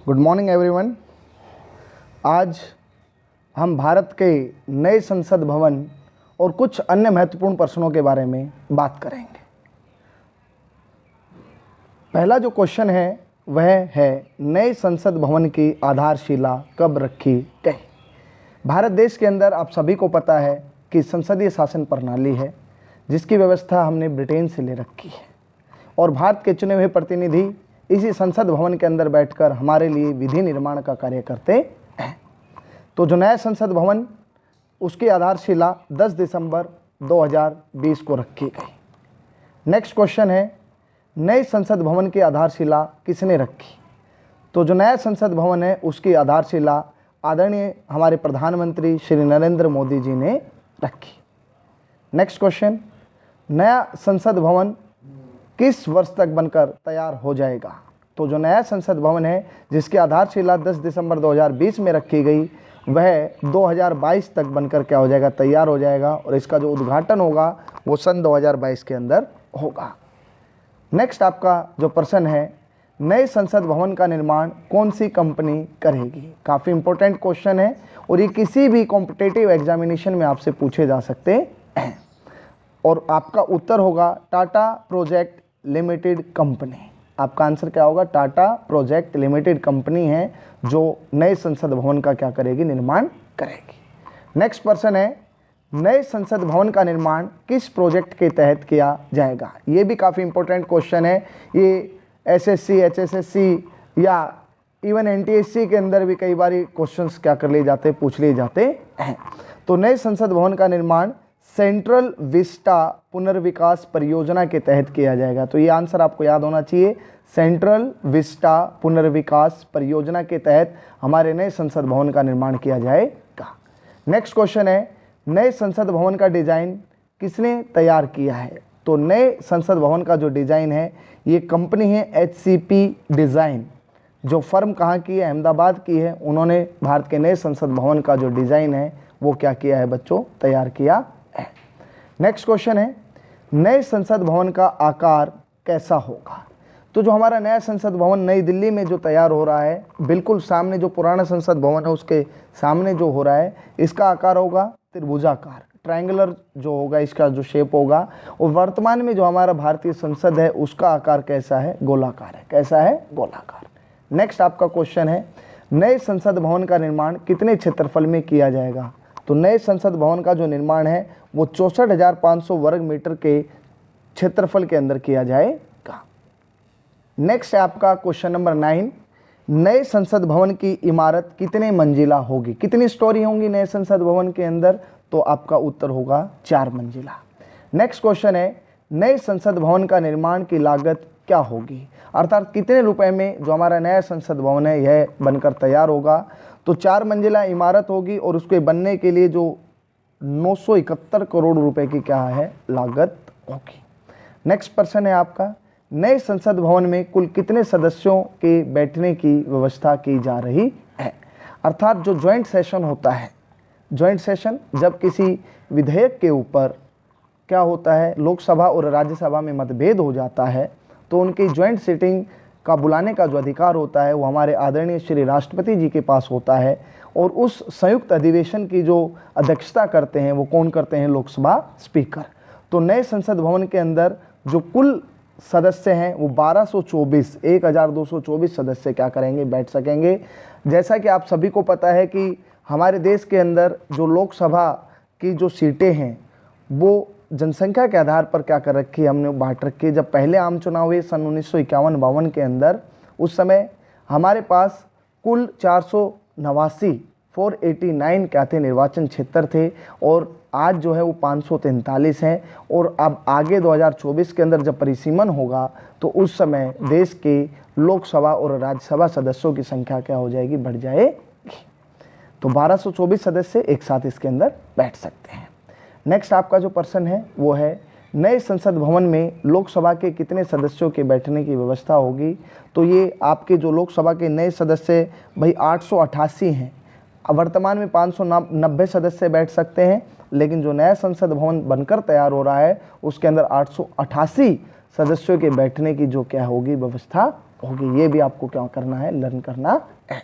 Good morning everyone. आज हम भारत के नए संसद भवन और कुछ अन्य महत्वपूर्ण प्रश्नों के बारे में बात करेंगे। पहला जो क्वेश्चन है वह है नए संसद भवन की आधारशिला कब रखी गई। भारत देश के अंदर आप सभी को पता है कि संसदीय शासन प्रणाली है जिसकी व्यवस्था हमने ब्रिटेन से ले रखी है और भारत के चुने हुए प्रतिनिधि इसी संसद भवन के अंदर बैठकर हमारे लिए विधि निर्माण का कार्य करते हैं। तो जो नया संसद भवन उसकी आधारशिला 10 दिसंबर 2020 को रखी गई। नेक्स्ट क्वेश्चन है नए संसद भवन की आधारशिला किसने रखी। तो जो नया संसद भवन है उसकी आधारशिला आदरणीय हमारे प्रधानमंत्री श्री नरेंद्र मोदी जी ने रखी। नेक्स्ट क्वेश्चन नया संसद भवन किस वर्ष तक बनकर तैयार हो जाएगा। तो जो नया संसद भवन है जिसकी आधारशिला 10 दिसंबर 2020 में रखी गई वह 2022 तक बनकर क्या हो जाएगा, तैयार हो जाएगा और इसका जो उद्घाटन होगा वो सन 2022 के अंदर होगा। नेक्स्ट आपका जो प्रश्न है नए संसद भवन का निर्माण कौन सी कंपनी करेगी। काफ़ी इंपॉर्टेंट क्वेश्चन है और ये किसी भी कॉम्पिटिटिव एग्जामिनेशन में आपसे पूछे जा सकते हैं और आपका उत्तर होगा टाटा प्रोजेक्ट लिमिटेड कंपनी। आपका आंसर क्या होगा, टाटा प्रोजेक्ट लिमिटेड कंपनी है जो नए संसद भवन का क्या करेगी, निर्माण करेगी। नेक्स्ट प्रश्न है नए संसद भवन का निर्माण किस प्रोजेक्ट के तहत किया जाएगा। ये भी काफ़ी इंपॉर्टेंट क्वेश्चन है। ये एसएससी एचएसएससी या इवन एनटीएससी के अंदर भी कई बार क्वेश्चंस क्या कर लिए जाते, पूछ लिए जाते हैं। तो नए संसद भवन का निर्माण सेंट्रल विस्टा पुनर्विकास परियोजना के तहत किया जाएगा। तो ये आंसर आपको याद होना चाहिए, सेंट्रल विस्टा पुनर्विकास परियोजना के तहत हमारे नए संसद भवन का निर्माण किया जाएगा। नेक्स्ट क्वेश्चन है नए संसद भवन का डिजाइन किसने तैयार किया है। तो नए संसद भवन का जो डिजाइन है ये कंपनी है एचसीपी डिज़ाइन, जो फर्म कहाँ की है, अहमदाबाद की है। उन्होंने भारत के नए संसद भवन का जो डिज़ाइन है वो क्या किया है बच्चों, तैयार किया है। नेक्स्ट क्वेश्चन है नए संसद भवन का आकार कैसा होगा। तो जो हमारा नया संसद भवन नई दिल्ली में जो तैयार हो रहा है बिल्कुल सामने जो पुराना संसद भवन है उसके सामने जो हो रहा है इसका आकार होगा त्रिभुजाकार, ट्रायंगुलर जो होगा इसका जो शेप होगा। और वर्तमान में जो हमारा भारतीय संसद है उसका आकार कैसा है, गोलाकार है। कैसा है, गोलाकार। नेक्स्ट आपका क्वेश्चन है नए संसद भवन का निर्माण कितने क्षेत्रफल में किया जाएगा। तो नए संसद भवन का जो निर्माण है वो 64,500 वर्ग मीटर के क्षेत्रफल के अंदर किया जाएगा। नेक्स्ट है आपका क्वेश्चन नंबर 9 नए संसद भवन की इमारत कितने मंजिला होगी, कितनी स्टोरी होंगी नए संसद भवन के अंदर। तो आपका उत्तर होगा 4 मंजिला। नेक्स्ट क्वेश्चन है नए संसद भवन का निर्माण की लागत क्या होगी, अर्थात कितने रुपए में जो हमारा नया संसद भवन है यह बनकर तैयार होगा। तो 4 मंजिला इमारत होगी और उसके बनने के लिए जो 971 करोड़ रुपए की क्या है, लागत होगी। नेक्स्ट प्रश्न है आपका नए संसद भवन में कुल कितने सदस्यों के बैठने की व्यवस्था की जा रही है। अर्थात जो ज्वाइंट सेशन होता है, ज्वाइंट सेशन जब किसी विधेयक के ऊपर क्या होता है, लोकसभा और राज्यसभा में मतभेद हो जाता है तो उनकी ज्वाइंट सिटिंग का बुलाने का जो अधिकार होता है वो हमारे आदरणीय श्री राष्ट्रपति जी के पास होता है और उस संयुक्त अधिवेशन की जो अध्यक्षता करते हैं वो कौन करते हैं, लोकसभा स्पीकर। तो नए संसद भवन के अंदर जो कुल सदस्य हैं वो 1224 सदस्य क्या करेंगे, बैठ सकेंगे। जैसा कि आप सभी को पता है कि हमारे देश के अंदर जो लोकसभा की जो सीटें हैं वो जनसंख्या के आधार पर क्या कर रखी है, हमने बांट रखी है। जब पहले आम चुनाव हुए सन 1951-52 के अंदर उस समय हमारे पास कुल 489 क्या थे, निर्वाचन क्षेत्र थे और आज जो है वो 543 हैं। और अब आगे 2024 के अंदर जब परिसीमन होगा तो उस समय देश के लोकसभा और राज्यसभा सदस्यों की संख्या क्या हो जाएगी, बढ़ जाएगी। तो 1224 सदस्य एक साथ इसके अंदर बैठ सकते हैं। नेक्स्ट आपका जो प्रश्न है वो है नए संसद भवन में लोकसभा के कितने सदस्यों के बैठने की व्यवस्था होगी। तो ये आपके जो लोकसभा के नए सदस्य भाई 888 हैं। वर्तमान में 590 सदस्य बैठ सकते हैं, लेकिन जो नया संसद भवन बनकर तैयार हो रहा है उसके अंदर 888 सदस्यों के बैठने की जो क्या होगी, व्यवस्था होगी, ये भी आपको क्या करना है, लर्न करना है।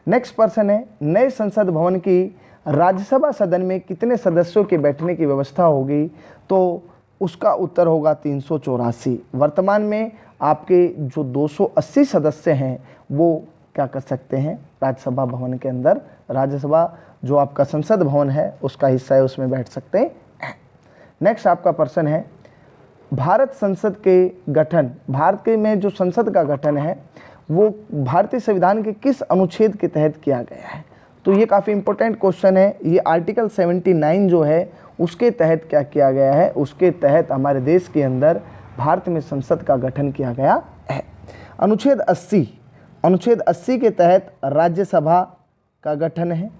नेक्स्ट पर्सन है, नए संसद भवन की राज्यसभा सदन में कितने सदस्यों के बैठने की व्यवस्था होगी? तो उसका उत्तर होगा 384। वर्तमान में आपके जो 280 सदस्य हैं वो क्या कर सकते हैं, राज्यसभा भवन के अंदर, राज्यसभा जो आपका संसद भवन है उसका हिस्सा है, उसमें बैठ सकते हैं। नेक्स्ट आपका प्रश्न है, भारत संसद के गठन, भारत के में जो संसद का गठन है वो भारतीय संविधान के किस अनुच्छेद के तहत किया गया है? तो ये काफ़ी इंपॉर्टेंट क्वेश्चन है। ये आर्टिकल 79 जो है उसके तहत क्या किया गया है, उसके तहत हमारे देश के अंदर भारत में संसद का गठन किया गया है। अनुच्छेद 80 के तहत राज्यसभा का गठन है,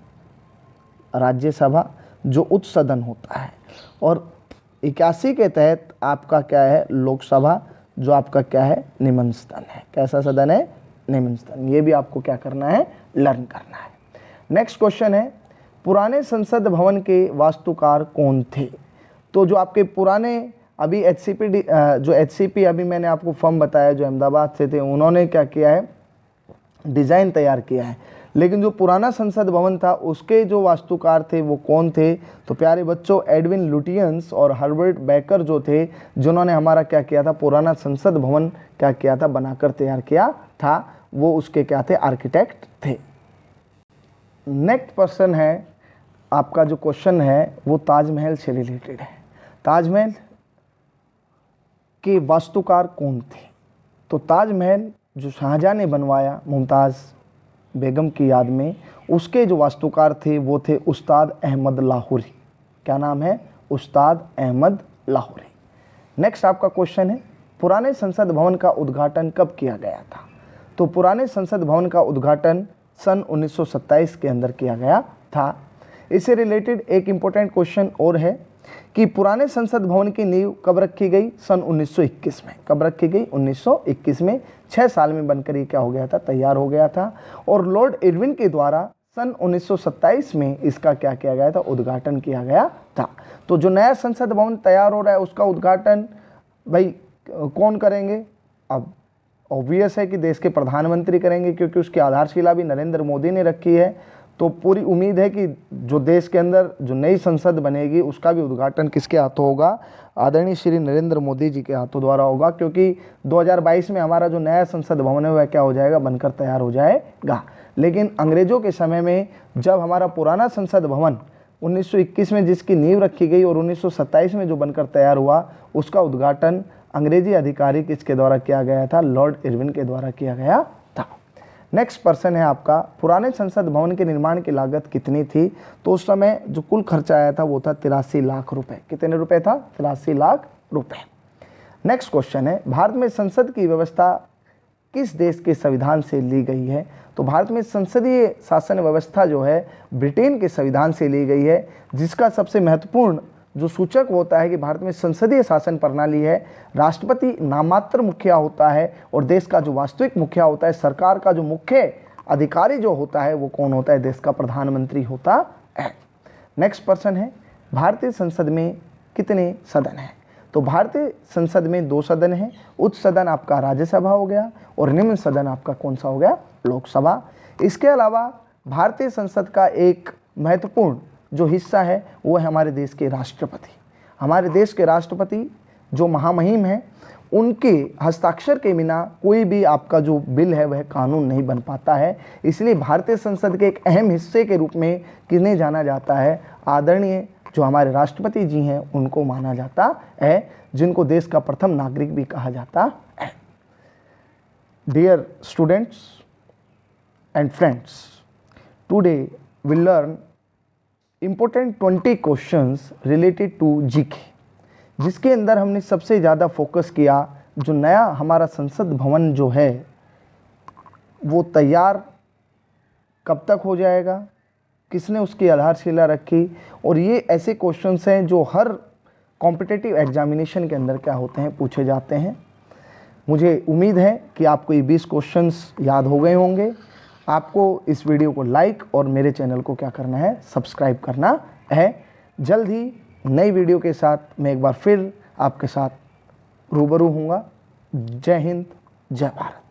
राज्यसभा जो उच्च सदन होता है, और 81 के तहत आपका क्या है, लोकसभा जो आपका क्या है, निम्न सदन है। कैसा सदन है, निम्न सदन। ये भी आपको क्या करना है, लर्न करना है। नेक्स्ट क्वेश्चन है, पुराने संसद भवन के वास्तुकार कौन थे? तो जो आपके पुराने अभी HCP अभी मैंने आपको फर्म बताया जो अहमदाबाद से थे, उन्होंने क्या किया है, डिज़ाइन तैयार किया है। लेकिन जो पुराना संसद भवन था उसके जो वास्तुकार थे वो कौन थे? तो प्यारे बच्चों, एडविन लुटियंस और हर्बर्ट बेकर जो थे, जिन्होंने हमारा क्या किया था, पुराना संसद भवन क्या किया था, बनाकर तैयार किया था, वो उसके क्या थे, आर्किटेक्ट थे। नेक्स्ट पर्सन है, आपका जो क्वेश्चन है वो ताजमहल से रिलेटेड है। ताजमहल के वास्तुकार कौन थे? तो ताजमहल जो शाहजहां ने बनवाया मुमताज़ बेगम की याद में, उसके जो वास्तुकार थे वो थे उस्ताद अहमद लाहौरी। क्या नाम है, उस्ताद अहमद लाहौरी। नेक्स्ट आपका क्वेश्चन है, पुराने संसद भवन का उद्घाटन कब किया गया था? तो पुराने संसद भवन का उद्घाटन सन 1927 के अंदर किया गया था। इससे रिलेटेड एक इम्पोर्टेंट क्वेश्चन और है कि पुराने संसद भवन की नींव कब रखी गई? सन 1921 में। कब रखी गई? 1921 में। 6 साल में बनकर ये क्या हो गया था, तैयार हो गया था। और लॉर्ड इरविन के द्वारा सन 1927 में इसका क्या किया गया था, उद्घाटन किया गया था। तो जो नया संसद भवन तैयार हो रहा है उसका उद्घाटन भाई कौन करेंगे? अब ऑब्वियस है कि देश के प्रधानमंत्री करेंगे, क्योंकि उसकी आधारशिला भी नरेंद्र मोदी ने रखी है। तो पूरी उम्मीद है कि जो देश के अंदर जो नई संसद बनेगी उसका भी उद्घाटन किसके हाथों होगा? आदरणीय श्री नरेंद्र मोदी जी के हाथों द्वारा होगा, क्योंकि 2022 में हमारा जो नया संसद भवन है वह क्या हो जाएगा, बनकर तैयार हो जाएगा। लेकिन अंग्रेजों के समय में जब हमारा पुराना संसद भवन 1921 में जिसकी नींव रखी गई और 1927 में जो बनकर तैयार हुआ, उसका उद्घाटन अंग्रेजी अधिकारी किसके द्वारा किया गया था? लॉर्ड इरविन के द्वारा किया गया था। नेक्स्ट पर्सन है आपका, पुराने संसद भवन के निर्माण की लागत कितनी थी? तो उस समय जो कुल खर्चा आया था वो था 83 लाख रुपए। कितने रुपए था? 83 लाख रुपए। नेक्स्ट क्वेश्चन है, भारत में संसद की व्यवस्था किस देश के संविधान से ली गई है? तो भारत में संसदीय शासन व्यवस्था जो है ब्रिटेन के संविधान से ली गई है, जिसका सबसे महत्वपूर्ण जो सूचक होता है कि भारत में संसदीय शासन प्रणाली है। राष्ट्रपति नामात्र मुखिया होता है और देश का जो वास्तविक मुखिया होता है, सरकार का जो मुख्य अधिकारी जो होता है वो कौन होता है? देश का प्रधानमंत्री होता है। नेक्स्ट पर्सन है, भारतीय संसद में कितने सदन हैं? तो भारतीय संसद में 2 सदन हैं। उच्च सदन आपका राज्यसभा हो गया और निम्न सदन आपका कौन सा हो गया? लोकसभा। इसके अलावा भारतीय संसद का एक महत्वपूर्ण जो हिस्सा है वो है हमारे देश के राष्ट्रपति। हमारे देश के राष्ट्रपति जो महामहिम हैं, उनके हस्ताक्षर के बिना कोई भी आपका जो बिल है वह कानून नहीं बन पाता है। इसलिए भारतीय संसद के एक अहम हिस्से के रूप में किन्हें जाना जाता है? आदरणीय जो हमारे राष्ट्रपति जी हैं उनको माना जाता है, जिनको देश का प्रथम नागरिक भी कहा जाता है। Dear students and friends, today we learn important 20 questions related to GK, जिसके अंदर हमने सबसे ज़्यादा फोकस किया जो नया हमारा संसद भवन जो है वो तैयार कब तक हो जाएगा, किसने उसकी आधारशिला रखी, और ये ऐसे क्वेश्चंस हैं जो हर कॉम्पिटिटिव एग्जामिनेशन के अंदर क्या होते हैं, पूछे जाते हैं। मुझे उम्मीद है कि आपको ये 20 क्वेश्चंस याद हो गए होंगे। आपको इस वीडियो को लाइक और मेरे चैनल को क्या करना है, सब्सक्राइब करना है। जल्द ही नई वीडियो के साथ मैं एक बार फिर आपके साथ रूबरू हूँगा। जय हिंद, जय भारत।